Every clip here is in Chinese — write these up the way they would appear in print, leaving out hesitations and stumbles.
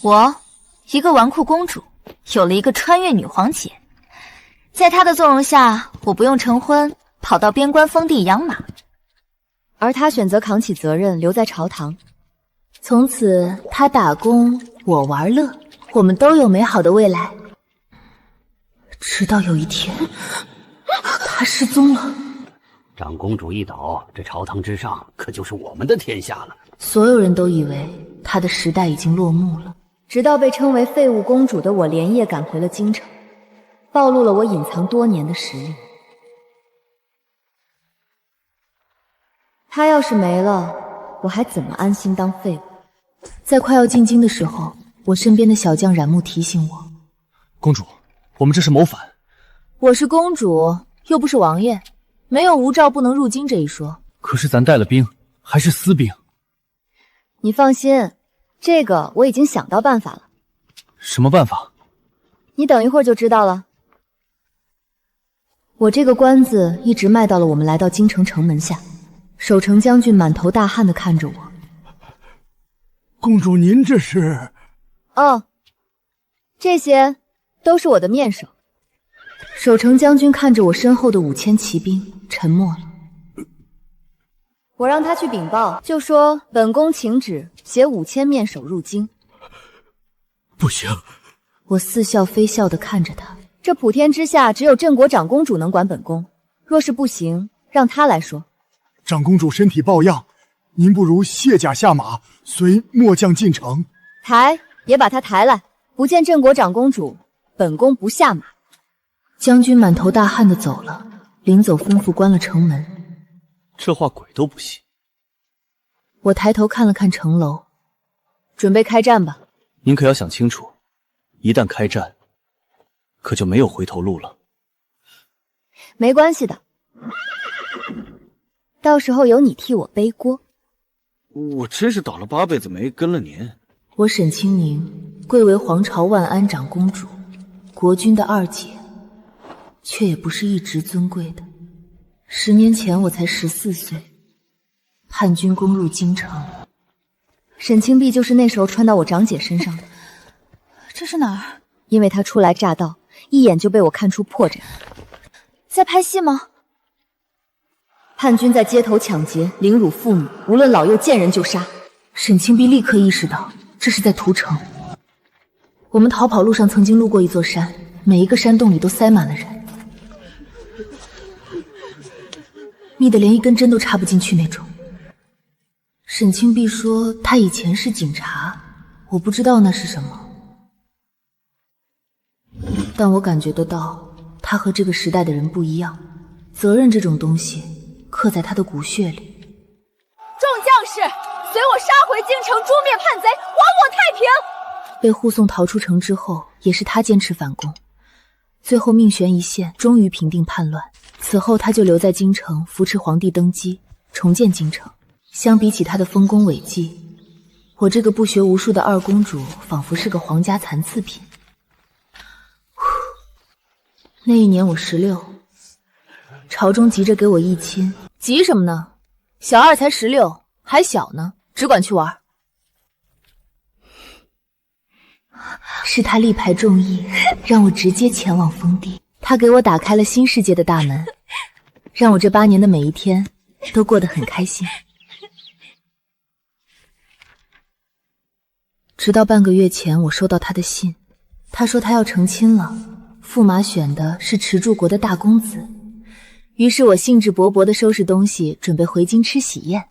我，一个纨绔公主，有了一个穿越女皇姐，在她的纵容下，我不用成婚，跑到边关封地养马，而她选择扛起责任，留在朝堂。从此，她打工，我玩乐，我们都有美好的未来。直到有一天，她失踪了。长公主一倒，这朝堂之上可就是我们的天下了。所有人都以为她的时代已经落幕了。直到被称为废物公主的我连夜赶回了京城，暴露了我隐藏多年的实力。她要是没了，我还怎么安心当废物？在快要进京的时候，我身边的小将冉木提醒我：公主，我们这是谋反。我是公主，又不是王爷，没有无诏不能入京这一说。可是咱带了兵，还是私兵。你放心，这个我已经想到办法了。什么办法？你等一会儿就知道了。我这个关子一直卖到了我们来到京城城门下，守城将军满头大汗地看着我。公主，您这是？哦，这些都是我的面首。守城将军看着我身后的5000骑兵，沉默了。我让他去禀报，就说本宫请旨携5000面首入京。不行！我似笑非笑地看着他。这普天之下，只有镇国长公主能管本宫，若是不行，让她来说。长公主身体抱恙，您不如卸甲下马，随末将进城。抬也把她抬来，不见镇国长公主，本宫不下马。将军满头大汗地走了，临走吩咐关了城门。这话鬼都不信。我抬头看了看城楼，准备开战吧。您可要想清楚，一旦开战，可就没有回头路了。没关系的，到时候由你替我背锅。我真是倒了8辈子霉跟了您。我沈清宁贵为皇朝万安长公主，国君的二姐，却也不是一直尊贵的。10年前我才14岁，叛军攻入京城。沈清碧就是那时候穿到我长姐身上的。这是哪儿？因为她初来乍到，一眼就被我看出破绽。在拍戏吗？叛军在街头抢劫，凌辱妇女，无论老幼，见人就杀。沈清碧立刻意识到这是在屠城。我们逃跑路上曾经路过一座山，每一个山洞里都塞满了人，密得连一根针都插不进去那种。沈清碧说她以前是警察，我不知道那是什么，但我感觉得到她和这个时代的人不一样，责任这种东西刻在她的骨血里。众将士，随我杀回京城，诛灭叛贼，还我太平！被护送逃出城之后，也是他坚持反攻，最后命悬一线，终于平定叛乱。此后他就留在京城，扶持皇帝登基，重建京城。相比起他的丰功伟绩，我这个不学无术的二公主仿佛是个皇家残次品。那一年我16，朝中急着给我议亲。急什么呢？小二才16，还小呢，只管去玩。是他力排众议，让我直接前往封地。他给我打开了新世界的大门，让我这8年的每一天都过得很开心。直到半个月前，我收到他的信，他说他要成亲了，驸马选的是池柱国的大公子。于是我兴致勃勃地收拾东西，准备回京吃喜宴。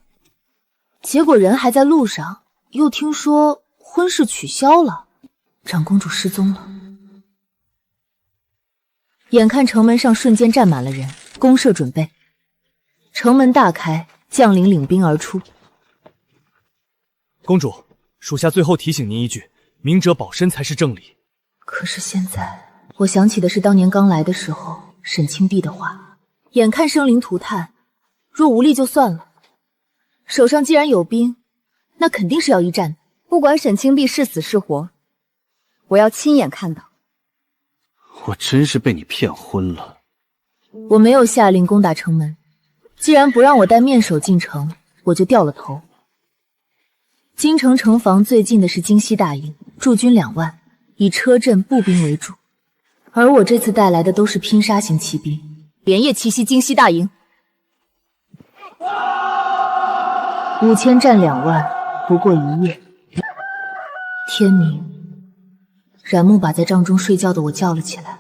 结果人还在路上，又听说婚事取消了，长公主失踪了。眼看城门上瞬间站满了人，公社准备。城门大开，将领领兵而出。公主，属下最后提醒您一句，明哲保身才是正理。可是现在，我想起的是当年刚来的时候沈清碧的话，眼看生灵涂炭，若无力就算了，手上既然有兵，那肯定是要一战的。不管沈清碧是死是活，我要亲眼看到。我真是被你骗昏了。我没有下令攻打城门，既然不让我带面首进城，我就掉了头。京城城防最近的是京西大营，驻军2万，以车阵步兵为主。而我这次带来的都是拼杀型骑兵，连夜奇袭京西大营。5000战2万，不过1夜。天明，冉木把在帐中睡觉的我叫了起来。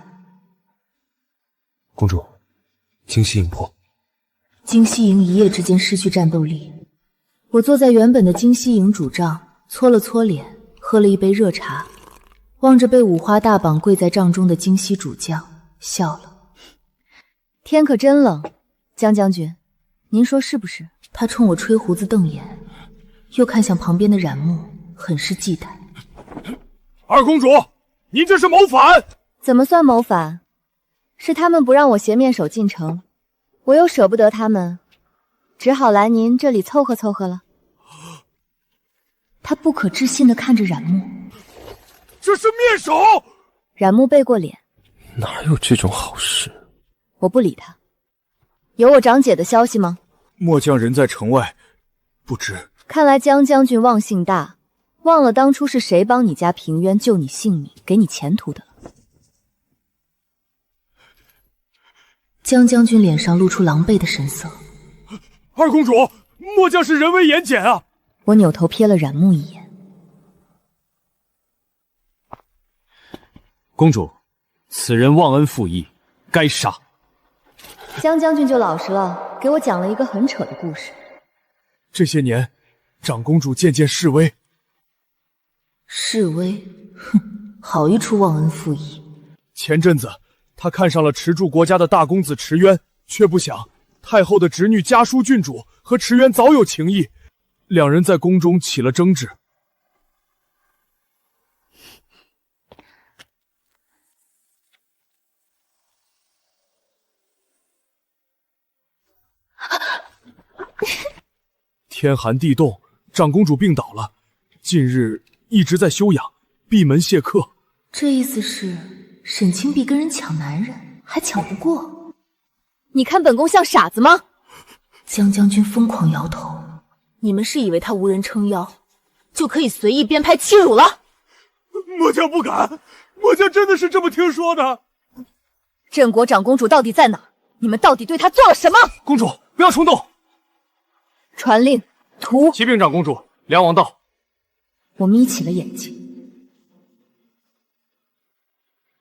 公主，京西营破。京西营一夜之间失去战斗力。我坐在原本的京西营主帐，搓了搓脸，喝了一杯热茶，望着被五花大绑跪在帐中的京西主将，笑了。天可真冷，江将军，您说是不是？他冲我吹胡子瞪眼，又看向旁边的冉木，很是忌惮。二公主，您这是谋反！怎么算谋反？是他们不让我携面首进城，我又舍不得他们，只好来您这里凑合凑合了。他不可置信地看着冉木，这是面首！冉木背过脸，哪有这种好事？我不理他。有我长姐的消息吗？末将人在城外，不知。看来江将军忘性大，忘了当初是谁帮你家平冤救你性命，给你前途的了。江将军脸上露出狼狈的神色。二公主，末将是人微言简啊！我扭头瞥了冉木一眼。公主，此人忘恩负义，该杀。江将军就老实了，给我讲了一个很扯的故事。这些年，长公主渐渐示威。示威？哼，好一出忘恩负义。前阵子，她看上了池柱国家的大公子池渊，却不想太后的侄女家书郡主和池渊早有情谊，两人在宫中起了争执。天寒地冻，长公主病倒了，近日一直在休养，闭门谢客。这意思是沈清碧跟人抢男人，还抢不过？你看本宫像傻子吗？江将军疯狂摇头。你们是以为他无人撑腰，就可以随意编排欺辱了？末将不敢，末将真的是这么听说的。镇国长公主到底在哪？你们到底对她做了什么？公主，不要冲动。传令，屠！启禀长公主，梁王到。我眯起了眼睛。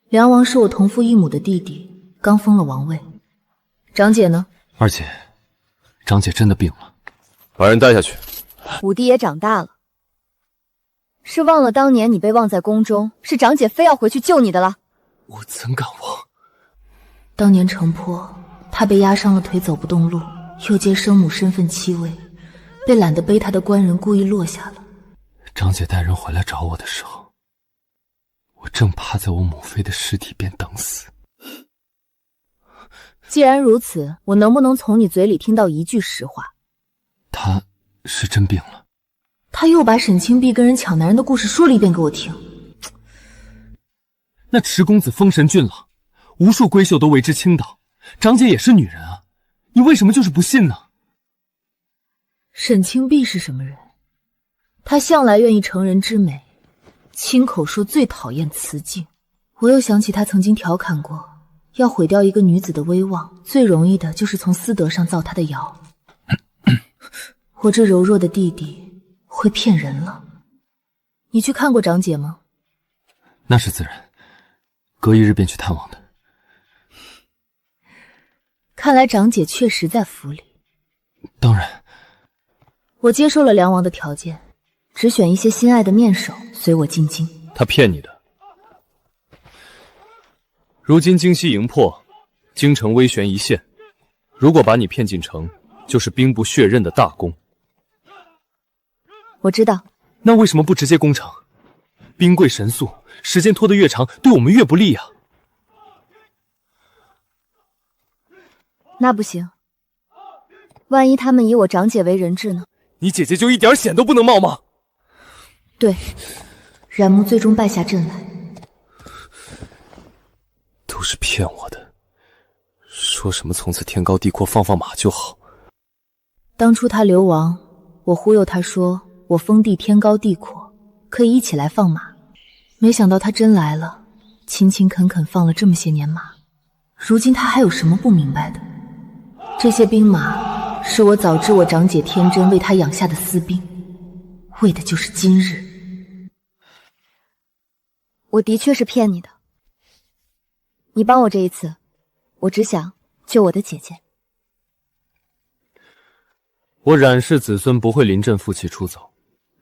梁王是我同父异母的弟弟，刚封了王位。长姐呢？二姐，长姐真的病了，把人带下去。五弟也长大了，是忘了当年你被忘在宫中，是长姐非要回去救你的了。我怎敢忘？当年城坡，他被压伤了腿，走不动路，又接生母身份欺危，被懒得背他的官人故意落下了。长姐带人回来找我的时候，我正趴在我母妃的尸体边等死。既然如此，我能不能从你嘴里听到一句实话？她是真病了。他又把沈清碧跟人抢男人的故事说了一遍给我听。那池公子风神俊朗，无数闺秀都为之倾倒，长姐也是女人啊，你为什么就是不信呢？沈清碧是什么人？她向来愿意成人之美，亲口说最讨厌雌竞。我又想起她曾经调侃过，要毁掉一个女子的威望，最容易的就是从私德上造她的谣。我这柔弱的弟弟会骗人了。你去看过长姐吗？那是自然，隔一日便去探望的。看来长姐确实在府里。当然。我接受了梁王的条件，只选一些心爱的面首随我进京。他骗你的。如今京西营破，京城威悬一线，如果把你骗进城，就是兵不血刃的大功。我知道。那为什么不直接攻城？兵贵神速，时间拖得越长，对我们越不利啊。那不行，万一他们以我长姐为人质呢？你姐姐就一点险都不能冒吗？对，冉木最终败下阵来。都是骗我的，说什么从此天高地阔，放马就好。当初他流亡，我忽悠他说我封地天高地阔，可以一起来放马。没想到他真来了，勤勤恳恳放了这么些年马，如今他还有什么不明白的？这些兵马是我早知我长姐天真为他养下的私兵，为的就是今日。我的确是骗你的，你帮我这一次，我只想救我的姐姐。我冉氏子孙不会临阵负气出走，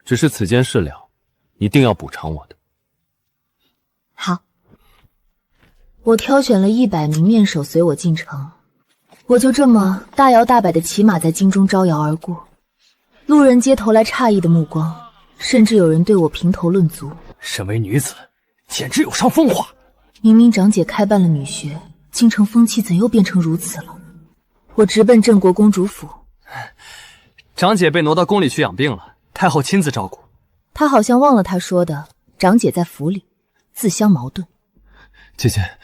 只是此件事了，一定要补偿我的。好，我挑选了100名面首随我进城，我就这么大摇大摆地骑马在京中招摇而过，路人皆投来诧异的目光，甚至有人对我评头论足。身为女子，简直有伤风化。明明长姐开办了女学，京城风气怎又变成如此了？我直奔镇国公主府。长姐被挪到宫里去养病了，太后亲自照顾。她好像忘了她说的，长姐在府里，自相矛盾。姐姐，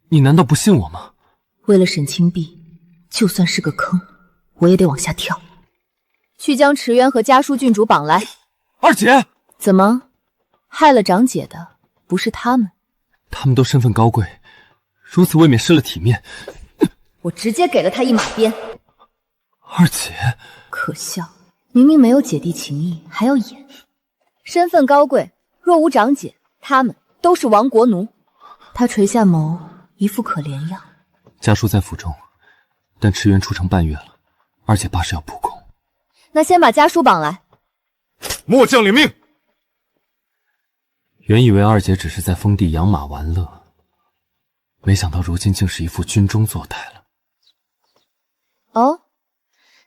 你难道不信我吗？为了沈清碧，就算是个坑，我也得往下跳。去将池渊和家书郡主绑来。二姐，怎么，害了长姐的不是他们？他们都身份高贵，如此未免失了体面。我直接给了他一马鞭。二姐，可笑，明明没有姐弟情谊，还要演。身份高贵，若无长姐，他们都是亡国奴。他垂下眸，一副可怜样。家书在府中，但池渊出城半月了，二姐怕是要扑空。那先把家书绑来。末将领命。原以为二姐只是在封地养马玩乐，没想到如今竟是一副军中作态了。哦，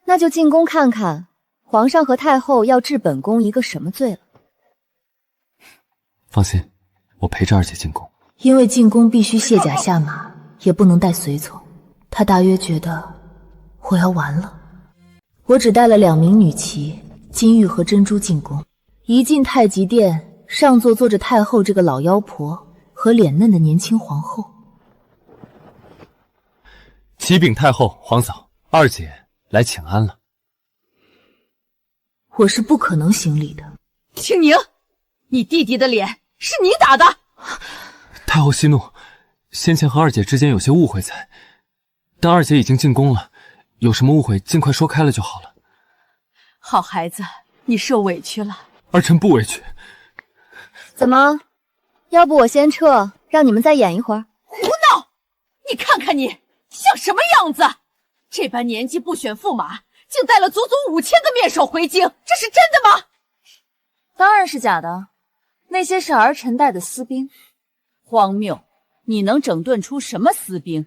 那就进宫看看皇上和太后要治本宫一个什么罪了。放心，我陪着二姐进宫。因为进宫必须卸甲下马，也不能带随从。他大约觉得我要完了。我只带了2名女骑，金玉和珍珠进宫。一进太极殿，上座坐着太后这个老妖婆和脸嫩的年轻皇后。启禀太后、皇嫂，二姐来请安了。我是不可能行礼的。青宁，你弟弟的脸是你打的。太后息怒，先前和二姐之间有些误会在，但二姐已经进宫了，有什么误会尽快说开了就好了。好孩子，你受委屈了。儿臣不委屈。怎么？要不我先撤，让你们再演一会儿？胡闹！你看看你像什么样子？这般年纪不选驸马，竟带了足足5000个面首回京，这是真的吗？当然是假的，那些是儿臣带的私兵。荒谬！你能整顿出什么私兵？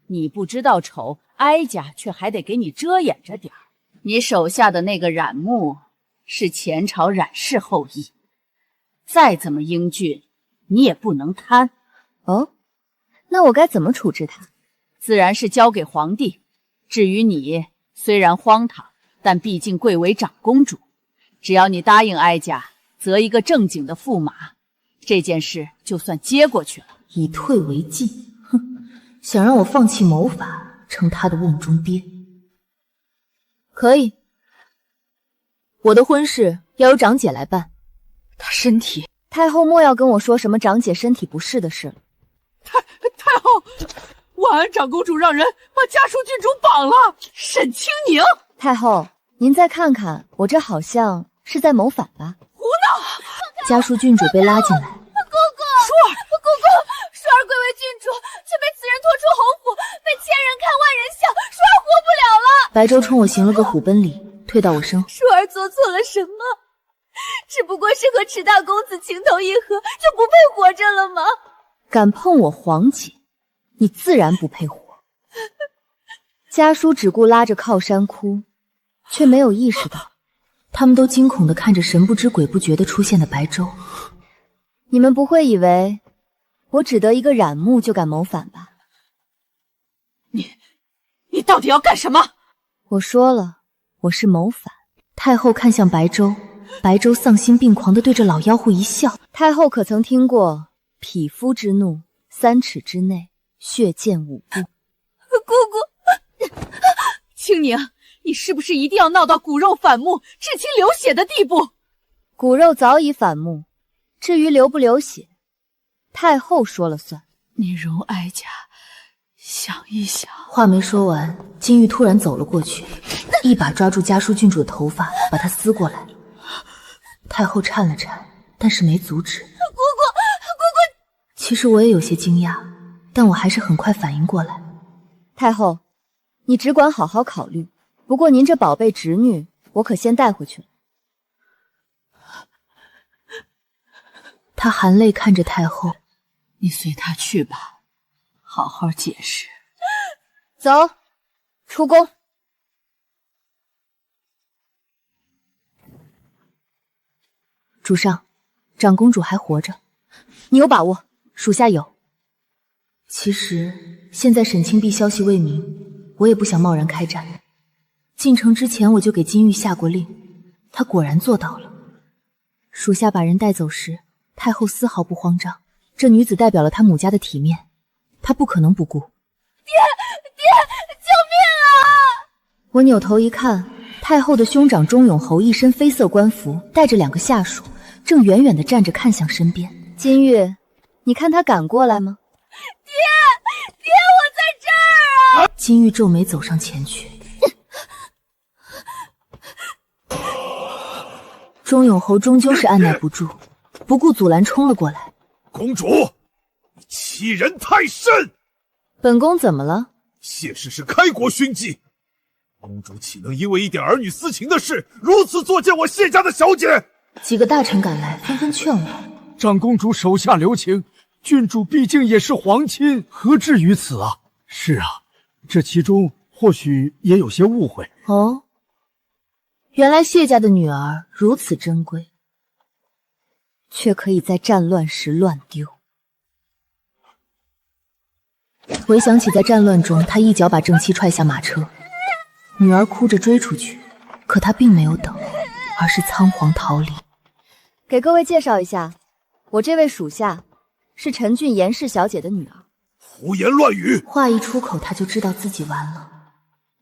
你不知道丑，哀家却还得给你遮掩着点儿。你手下的那个冉木是前朝冉氏后裔，再怎么英俊，你也不能贪。哦，那我该怎么处置他？自然是交给皇帝。至于你，虽然荒唐，但毕竟贵为长公主，只要你答应哀家，择一个正经的驸马，这件事就算接过去了。以退为进，哼，想让我放弃谋法，成他的瓮中鳖。可以，我的婚事要由长姐来办。她身体……太后莫要跟我说什么长姐身体不适的事了。太后，万安长公主让人把家书郡主绑了。沈清宁，太后，您再看看，我这好像是在谋反吧？胡闹！家书郡主被拉进来。姑姑，舒儿贵为郡主，却被此人拖出侯府，被千人看万人笑，舒儿活不了了。白舟冲我行了个虎奔礼，退到我身后。舒儿做错了什么？只不过是和池大公子情投意合，就不配活着了吗？敢碰我皇姐，你自然不配活。家书只顾拉着靠山哭，却没有意识到，他们都惊恐地看着神不知鬼不觉地出现的白舟。你们不会以为我只得一个冉木就敢谋反吧？你到底要干什么？我说了，我是谋反。太后看向白舟，白舟丧心病狂地对着老妖狐一笑。太后可曾听过匹夫之怒，3尺之内，血溅5步？姑姑，青宁，你是不是一定要闹到骨肉反目、至亲流血的地步？骨肉早已反目，至于流不流血，太后说了算。你容哀家想一想。话没说完，金玉突然走了过去，一把抓住家书郡主的头发，把她撕过来。太后颤了颤，但是没阻止。姑姑，其实我也有些惊讶，但我还是很快反应过来。太后，你只管好好考虑。不过您这宝贝侄女，我可先带回去了。她含泪看着太后。你随他去吧，好好解释。走，出宫。主上，长公主还活着，你有把握？属下有。其实现在沈清碧消息未明，我也不想贸然开战。进城之前我就给金玉下过令，她果然做到了。属下把人带走时，太后丝毫不慌张。这女子代表了她母家的体面，她不可能不顾。爹，救命啊！我扭头一看，太后的兄长钟永侯一身绯色官服，带着2个下属，正远远地站着看向身边。金玉，你看他敢过来吗？爹，我在这儿啊！金玉皱眉走上前去。钟永侯终究是按耐不住，不顾阻拦冲了过来。公主，你欺人太甚！本宫怎么了？谢氏是开国勋姬，公主岂能因为一点儿女私情的事，如此作践我谢家的小姐？几个大臣赶来，纷纷劝我。长公主手下留情，郡主毕竟也是皇亲，何至于此啊？是啊，这其中或许也有些误会。哦，原来谢家的女儿如此珍贵，却可以在战乱时乱丢。回想起在战乱中，他一脚把正妻踹下马车，女儿哭着追出去，可他并没有等，而是仓皇逃离。给各位介绍一下，我这位属下是陈俊严氏小姐的女儿。胡言乱语！话一出口，他就知道自己完了，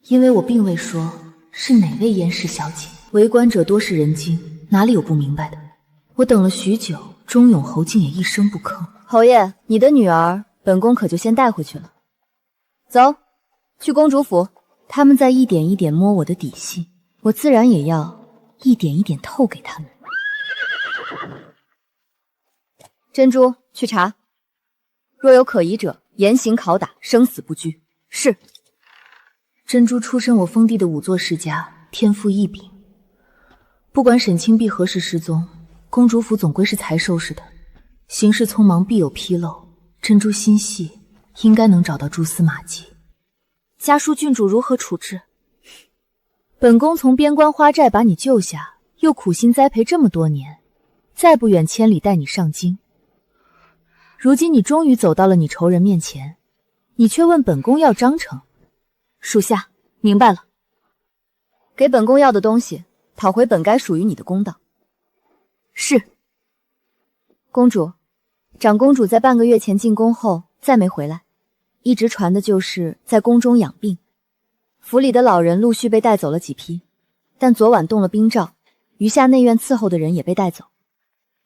因为我并未说是哪位严氏小姐。围观者多是人精，哪里有不明白的？我等了许久，钟永侯竟也一声不吭。侯爷，你的女儿，本宫可就先带回去了。走，去公主府。他们在一点一点摸我的底细，我自然也要一点一点透给他们。珍珠，去查，若有可疑者，严刑拷打，生死不拘。是。珍珠出身我封地的仵作世家，天赋异禀。不管沈清碧何时失踪，公主府总归是才收拾的，行事匆忙必有纰漏。珍珠心细，应该能找到蛛丝马迹。家书郡主如何处置？本宫从边关花寨把你救下，又苦心栽培这么多年，再不远千里带你上京。如今你终于走到了你仇人面前，你却问本宫要章程。属下明白了，给本宫要的东西，讨回本该属于你的公道。是。公主，长公主在半个月前进宫后再没回来，一直传的就是在宫中养病。府里的老人陆续被带走了几批，但昨晚动了兵诏，余下内院伺候的人也被带走。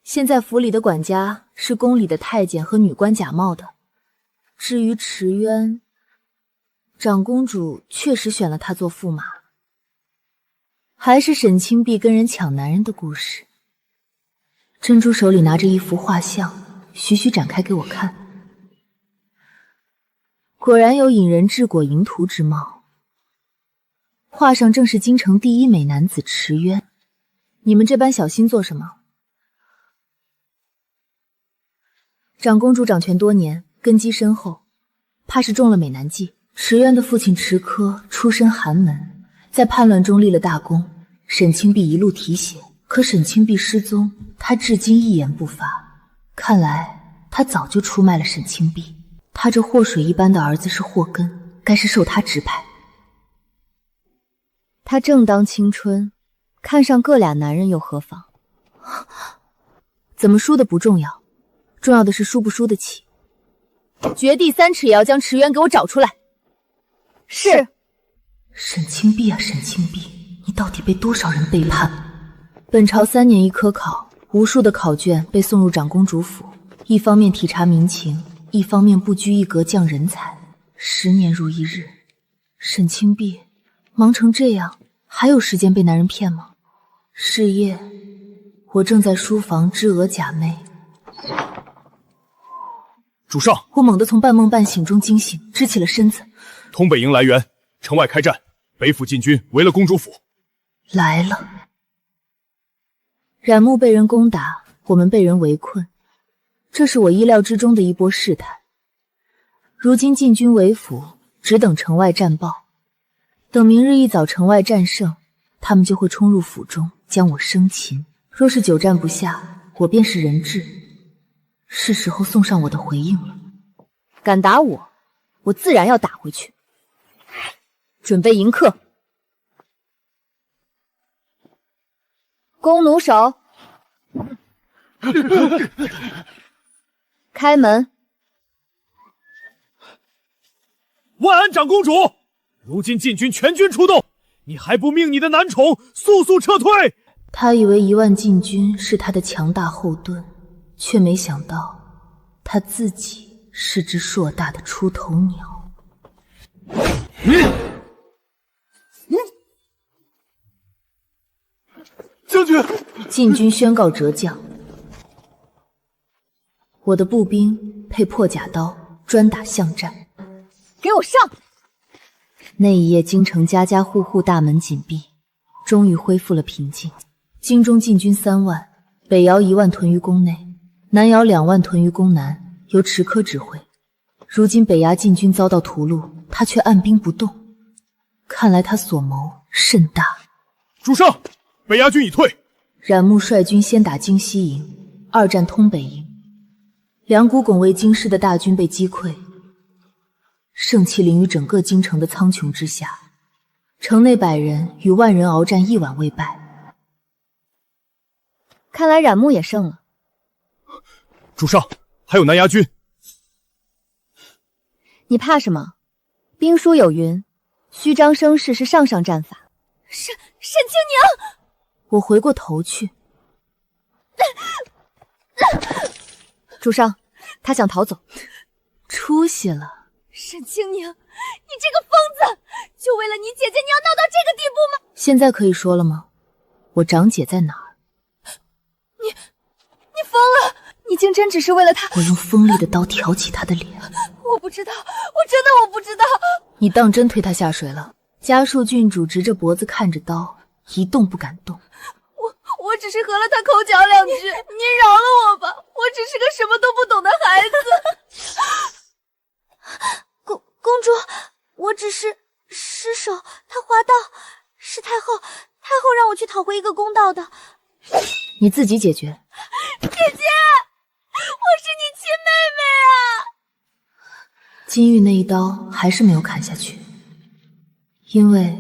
现在府里的管家是宫里的太监和女官假冒的。至于池渊，长公主确实选了他做驸马，还是沈清碧跟人抢男人的故事。珍珠手里拿着一幅画像，徐徐展开给我看，果然有引人治果淫徒之貌。画上正是京城第一美男子池渊。你们这般小心做什么？长公主掌权多年，根基深厚，怕是中了美男计。池渊的父亲池科出身寒门，在叛乱中立了大功，沈清碧一路提携。可沈清碧失踪，他至今一言不发，看来他早就出卖了沈清碧。他这祸水一般的儿子是祸根，该是受他指派。他正当青春，看上各俩男人又何妨？怎么输的不重要，重要的是输不输得起。掘地3尺也要将池渊给我找出来。是。沈清碧啊，沈清碧，你到底被多少人背叛？本朝3年一科考，无数的考卷被送入长公主府，一方面体察民情，一方面不拘一格降人才，10年如一日。沈清碧忙成这样，还有时间被男人骗吗？是夜，我正在书房织鹅假寐。主上，我猛地从半梦半醒中惊醒，直起了身子。通北营来援，城外开战，北府禁军围了公主府。来了。冉木被人攻打，我们被人围困，这是我意料之中的一波试探。如今禁军围府，只等城外战报。等明日一早城外战胜，他们就会冲入府中将我生擒。若是久战不下，我便是人质。是时候送上我的回应了。敢打我，我自然要打回去。准备迎客。弓弩手，开门。万安长公主，如今禁军全军出动，你还不命你的男宠速速撤退？他以为1万禁军是他的强大后盾，却没想到他自己是只硕大的出头鸟。将军！禁军宣告折将。我的步兵配破甲刀，专打巷战。给我上！那一夜，京城家家户户大门紧闭，终于恢复了平静。京中禁军3万，北遥1万屯于宫内，南遥2万屯于宫南，由池柯指挥。如今北衙禁军遭到屠戮，他却按兵不动，看来他所谋甚大。主上，北衙军已退。冉木率军先打京西营，2战通北营，2股拱卫京师的大军被击溃，盛气凌于整个京城的苍穹之下。城内100人与万人鏖战1晚未败。看来冉木也胜了。主上，还有南衙军。你怕什么？兵书有云，虚张声势是上上战法。沈清宁！我回过头去。主上，他想逃走。出息了。沈清宁，你这个疯子，就为了你姐姐，你要闹到这个地步吗？现在可以说了吗？我长姐在哪儿？你疯了！你竟真只是为了他？我用锋利的刀挑起他的脸。我不知道，我不知道。你当真推他下水了？嘉树郡主直着脖子看着刀，一动不敢动。我只是和了他口角2句，你饶了我吧，我只是个什么都不懂的孩子。公主，我只是失手，他滑道，是太后让我去讨回一个公道的。你自己解决。姐姐，我是你亲妹妹啊！金玉那一刀还是没有砍下去，因为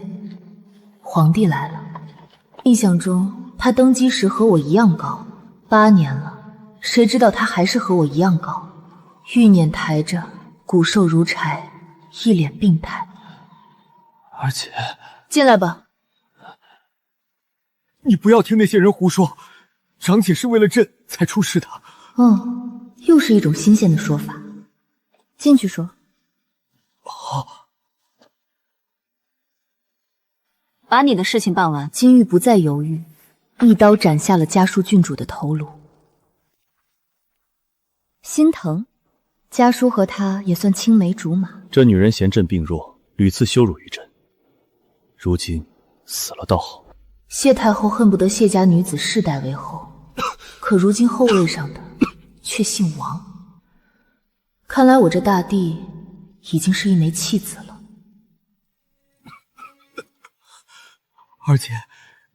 皇帝来了。印象中他登基时和我一样高，8年了，谁知道他还是和我一样高，玉辇抬着，骨瘦如柴，一脸病态。二姐，进来吧。你不要听那些人胡说，长姐是为了朕才出事的。又是一种新鲜的说法。进去说。好。把你的事情办完。金玉不再犹豫，一刀斩下了嘉树郡主的头颅。心疼，家叔和他也算青梅竹马。这女人嫌朕病弱，屡次羞辱于朕，如今死了倒好。谢太后恨不得谢家女子世代为后，可如今后位上的却姓王。看来我这大弟已经是一枚弃子了。二姐，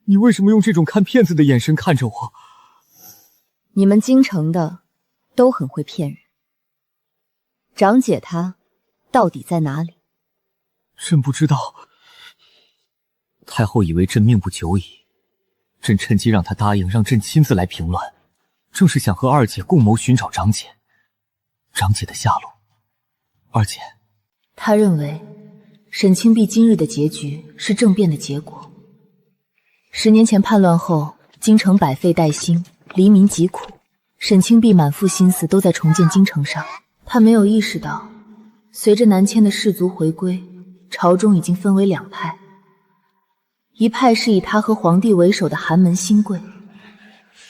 你为什么用这种看骗子的眼神看着我？你们京城的都很会骗人。长姐她到底在哪里？朕不知道。太后以为朕命不久矣，朕趁机让她答应让朕亲自来平乱，正是想和二姐共谋寻找长姐。长姐的下落，二姐，他认为沈清碧今日的结局是政变的结果。10年前叛乱后，京城百废待兴，黎民疾苦，沈清碧满腹心思都在重建京城上，她没有意识到，随着南迁的士族回归，朝中已经分为两派，一派是以他和皇帝为首的寒门新贵，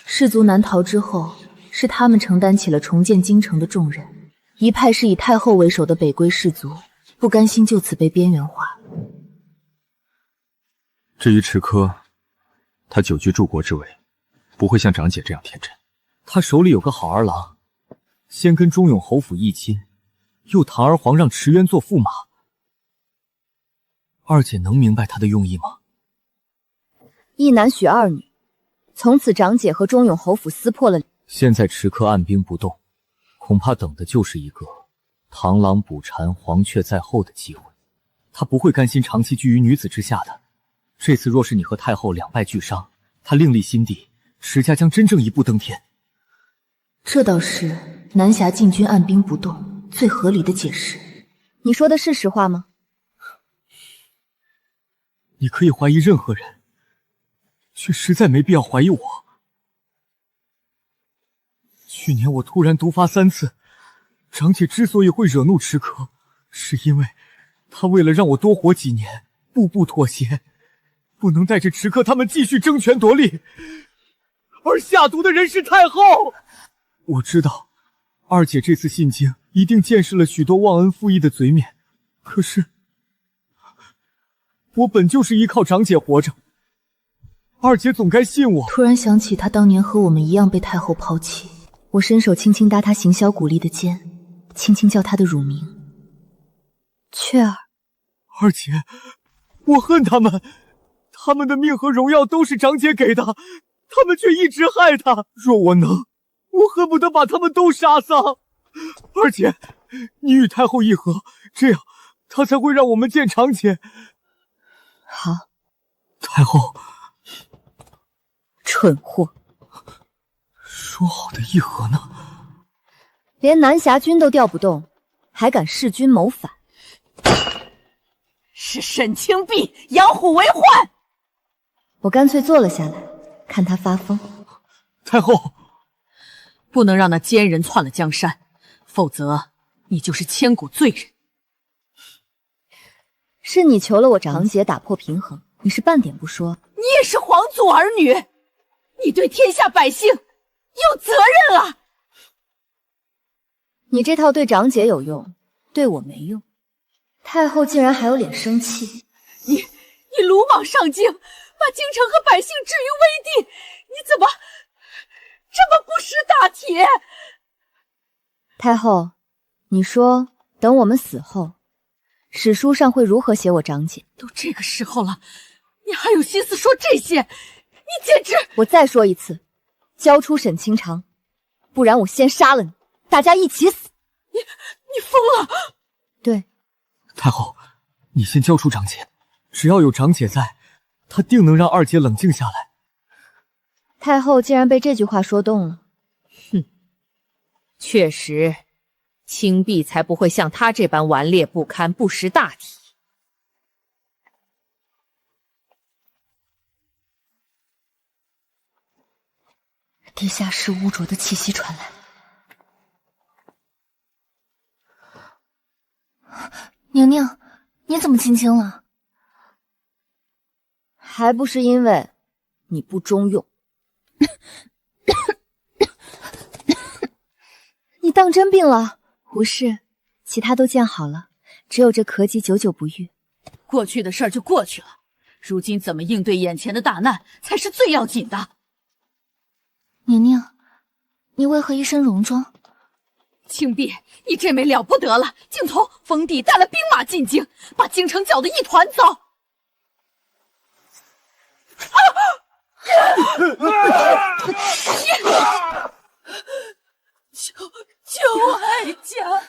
士族南逃之后，是他们承担起了重建京城的重任；一派是以太后为首的北归士族，不甘心就此被边缘化。至于池柯，他久居柱国之位，不会像长姐这样天真。他手里有个好儿郎，先跟忠永侯府议亲，又堂而皇让池渊做驸马。二姐能明白他的用意吗？一男许二女，从此长姐和忠永侯府撕破了。现在池柯按兵不动，恐怕等的就是一个螳螂捕蝉，黄雀在后的机会。他不会甘心长期居于女子之下的。这次若是你和太后两败俱伤，他另立新帝，池家将真正一步登天。这倒是南侠禁军按兵不动最合理的解释。你说的是实话吗？你可以怀疑任何人，却实在没必要怀疑我。去年我突然毒发3次，长姐之所以会惹怒池柯，是因为她为了让我多活几年，步步妥协，不能带着池柯他们继续争权夺利。而下毒的人是太后。我知道二姐这次进京一定见识了许多忘恩负义的嘴脸，可是我本就是依靠长姐活着，二姐总该信我。突然想起他当年和我们一样被太后抛弃，我伸手轻轻搭他行销鼓励的肩，轻轻叫他的乳名雀儿。二姐，我恨他们，他们的命和荣耀都是长姐给的，他们却一直害他。若我能，我恨不得把他们都杀丧。二姐，你与太后议和，这样她才会让我们见长姐。好。太后，蠢货，说好的议和呢？连南侠军都调不动，还敢弑君谋反？是沈清碧养虎为患。我干脆坐了下来，看他发疯。太后，不能让那奸人篡了江山，否则你就是千古罪人。是你求了我长姐打破平衡，你是半点不说。你也是皇族儿女，你对天下百姓有责任啊！你这套对长姐有用，对我没用。太后竟然还有脸生气！你鲁莽上京，把京城和百姓置于危地，你怎么这么不识大体？太后，你说等我们死后，史书上会如何写我长姐？都这个时候了，你还有心思说这些？你简直……我再说一次，交出沈清长，不然我先杀了你，大家一起死！你疯了！对，太后，你先交出长姐，只要有长姐在，她定能让二姐冷静下来。太后竟然被这句话说动了。哼，确实，青碧才不会像她这般顽劣不堪、不识大体。地下室污浊的气息传来。宁宁，你怎么亲亲了？还不是因为你不中用。你当真病了？无事，其他都见好了，只有这咳疾久久不愈。过去的事儿就过去了，如今怎么应对眼前的大难才是最要紧的。宁宁，你为何一身戎装？青碧，你这枚了不得了，竟从封地带了兵马进京，把京城搅得一团糟。求哀家！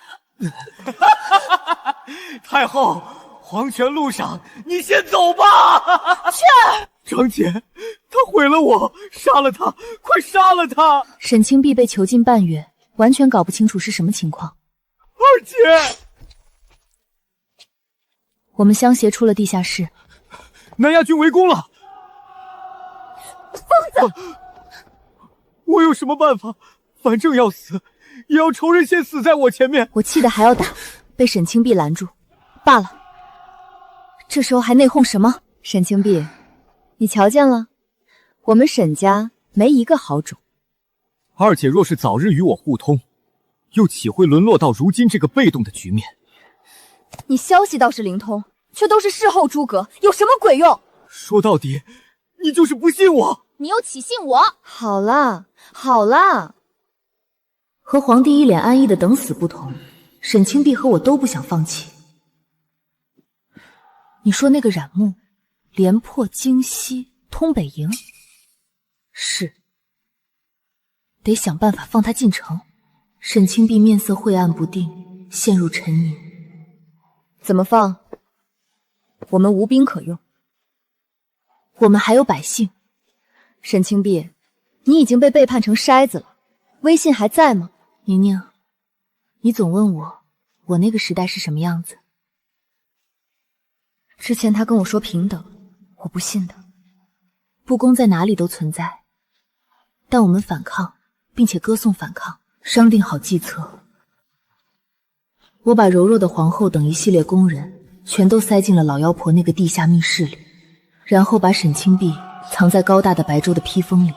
太后，黄泉路上，你先走吧。去！长姐，他毁了我，杀了他，快杀了他！沈清碧被囚禁半月，完全搞不清楚是什么情况。二姐，我们相携出了地下室。南亚军围攻了。疯子！我有什么办法？反正要死，也要仇人先死在我前面。我气得还要打，被沈清碧拦住。罢了，这时候还内讧什么？沈清碧，你瞧见了，我们沈家没一个好种。二姐若是早日与我互通，又岂会沦落到如今这个被动的局面？你消息倒是灵通，却都是事后诸葛，有什么鬼用？说到底，你就是不信我。你又岂信我？好啦，好啦。和皇帝一脸安逸的等死不同，沈清碧和我都不想放弃。你说那个冉木，连破京西，通北营，是，得想办法放他进城。沈清碧面色晦暗不定，陷入沉吟。怎么放？我们无兵可用，我们还有百姓。沈清碧，你已经被背叛成筛子了，威信还在吗？宁宁，你总问我那个时代是什么样子。之前他跟我说平等，我不信的。不公在哪里都存在，但我们反抗，并且歌颂反抗，商定好计策。我把柔弱的皇后等一系列宫人全都塞进了老妖婆那个地下密室里，然后把沈清碧藏在高大的白舟的披风里，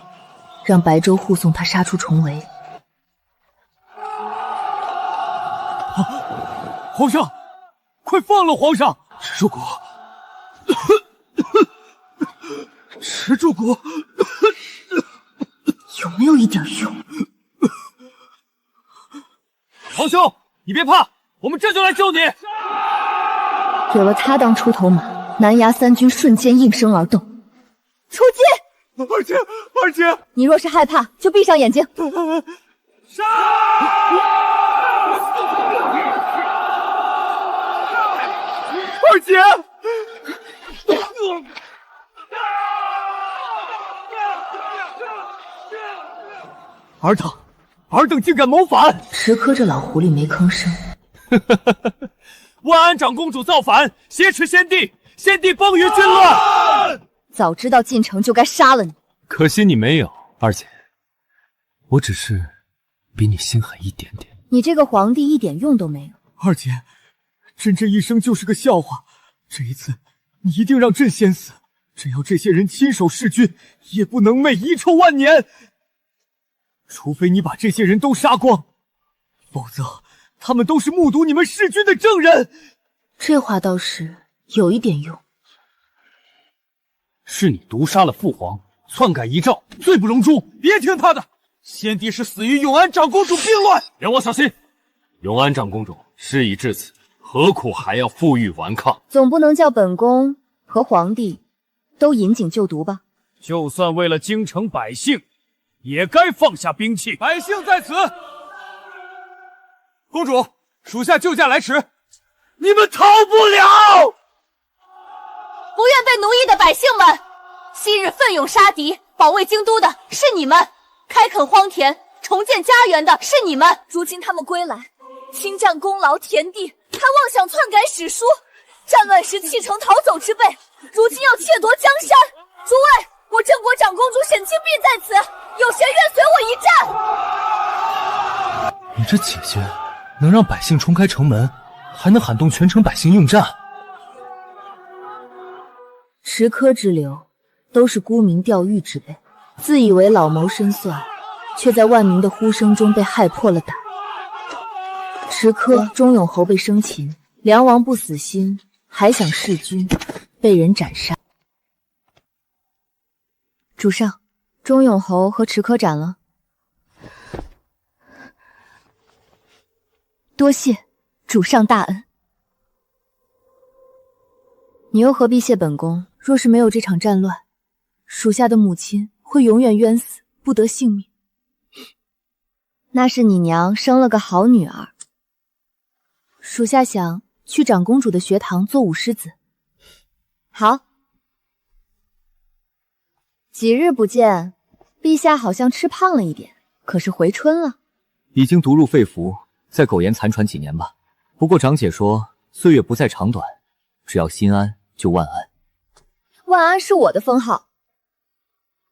让白舟护送他杀出重围。皇上，快放了皇上！池柱国，池柱国，有没有一点用？皇兄，你别怕，我们这就来救你。有了他当出头马，南衙三军瞬间应声而动。出击！二姐，二姐，你若是害怕，就闭上眼睛。杀！二姐，尔等竟敢谋反！池柯这老狐狸没吭声。万安长公主造反，挟持先帝，先帝崩于军乱。早知道进城就该杀了你，可惜你没有，二姐。我只是比你心狠一点点。你这个皇帝一点用都没有。二姐，朕这一生就是个笑话，这一次你一定让朕先死。朕要这些人亲手弑君，也不能昧遗臭万年。除非你把这些人都杀光，否则他们都是目睹你们弑君的证人。这话倒是有一点用。是你毒杀了父皇，篡改遗诏，罪不容诛。别听他的，先帝是死于永安长公主病乱。两王小心，永安长公主事已至此，何苦还要负隅顽抗？总不能叫本宫和皇帝都引颈就读吧？就算为了京城百姓，也该放下兵器。百姓在此，公主，属下救驾来迟，你们逃不了。不愿被奴役的百姓们，昔日奋勇杀敌、保卫京都的是你们，开垦荒田、重建家园的是你们。如今他们归来，倾占功劳田地，还妄想篡改史书，战乱时弃城逃走之辈，如今要窃夺江山。诸位，我郑国长公主沈清碧在此，有谁愿随我一战？你这姐姐能让百姓冲开城门，还能喊动全城百姓应战。池柯之流都是沽名钓誉之辈，自以为老谋深算，却在万民的呼声中被害破了胆。池柯、钟永侯被生擒，梁王不死心，还想弑君，被人斩杀。主上，钟永侯和池柯斩了。多谢主上大恩。你又何必谢本宫？若是没有这场战乱，属下的母亲会永远冤死，不得性命。那是你娘生了个好女儿。属下想去长公主的学堂做舞狮子。好。几日不见，陛下好像吃胖了一点，可是回春了。已经毒入肺腑，再苟延残喘几年吧。不过长姐说，岁月不在长短，只要心安就万安。万安是我的封号。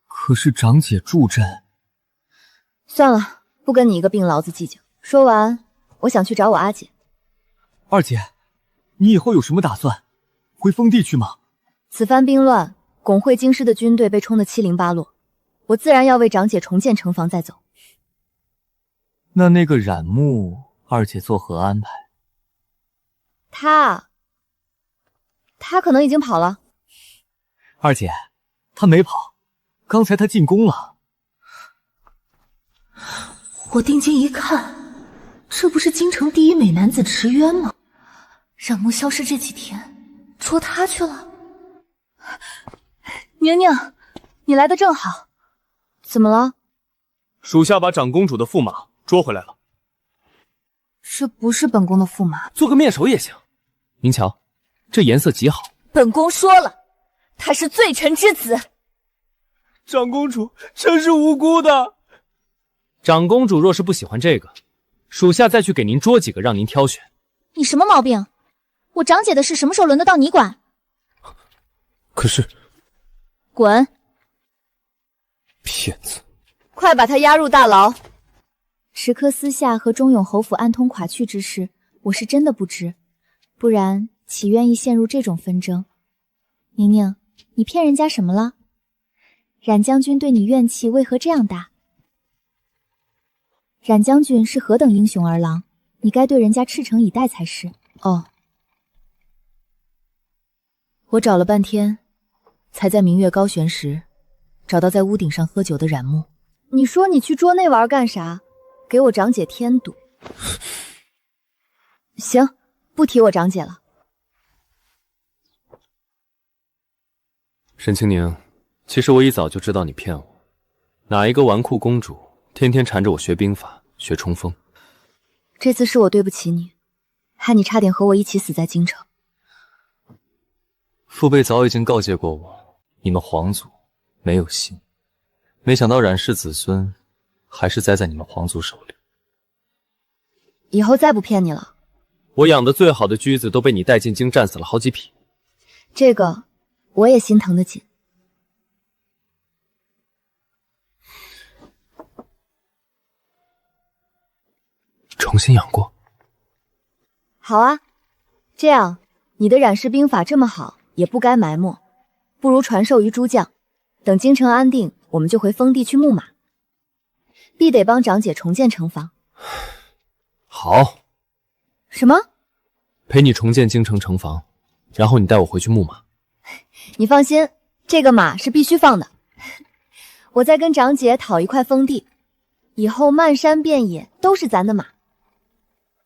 可是长姐助朕。算了，不跟你一个病痨子计较。说完，我想去找我阿姐。二姐，你以后有什么打算？回封地去吗？此番兵乱，巩会京师的军队被冲得七零八落，我自然要为长姐重建城防再走。那个冉木，二姐作何安排？他可能已经跑了。二姐，他没跑，刚才他进宫了。我定睛一看，这不是京城第一美男子池渊吗？冉木消失这几天，捉他去了。宁宁，你来的正好。怎么了？属下把长公主的驸马捉回来了。这不是本宫的驸马，做个面首也行。您瞧，这颜色极好。本宫说了，他是罪臣之子。长公主，臣是无辜的。长公主若是不喜欢这个，属下再去给您捉几个让您挑选。你什么毛病？我长姐的事什么时候轮得到你管？可是，滚！骗子！快把他押入大牢！池柯私下和中永侯府暗通垮去之事，我是真的不知，不然岂愿意陷入这种纷争？宁宁，你骗人家什么了？冉将军对你怨气为何这样大？冉将军是何等英雄儿郎，你该对人家赤诚以待才是。哦，我找了半天，才在明月高悬时找到在屋顶上喝酒的冉木。你说你去捉那玩意儿干啥？给我长姐添堵。行，不提我长姐了。沈清宁，其实我一早就知道你骗我。哪一个纨绔公主天天缠着我学兵法，学冲锋？这次是我对不起你，害你差点和我一起死在京城。父辈早已经告诫过我，你们皇族没有信，没想到冉氏子孙还是栽在你们皇族手里。以后再不骗你了。我养的最好的驹子都被你带进京，战死了好几匹。这个我也心疼得紧。重新养过。好啊，这样你的冉氏兵法这么好，也不该埋没，不如传授于诸将。等京城安定，我们就回封地去牧马，必得帮长姐重建城防。好。什么？陪你重建京城城防，然后你带我回去牧马。你放心，这个马是必须放的。我再跟长姐讨一块封地，以后漫山遍野都是咱的马。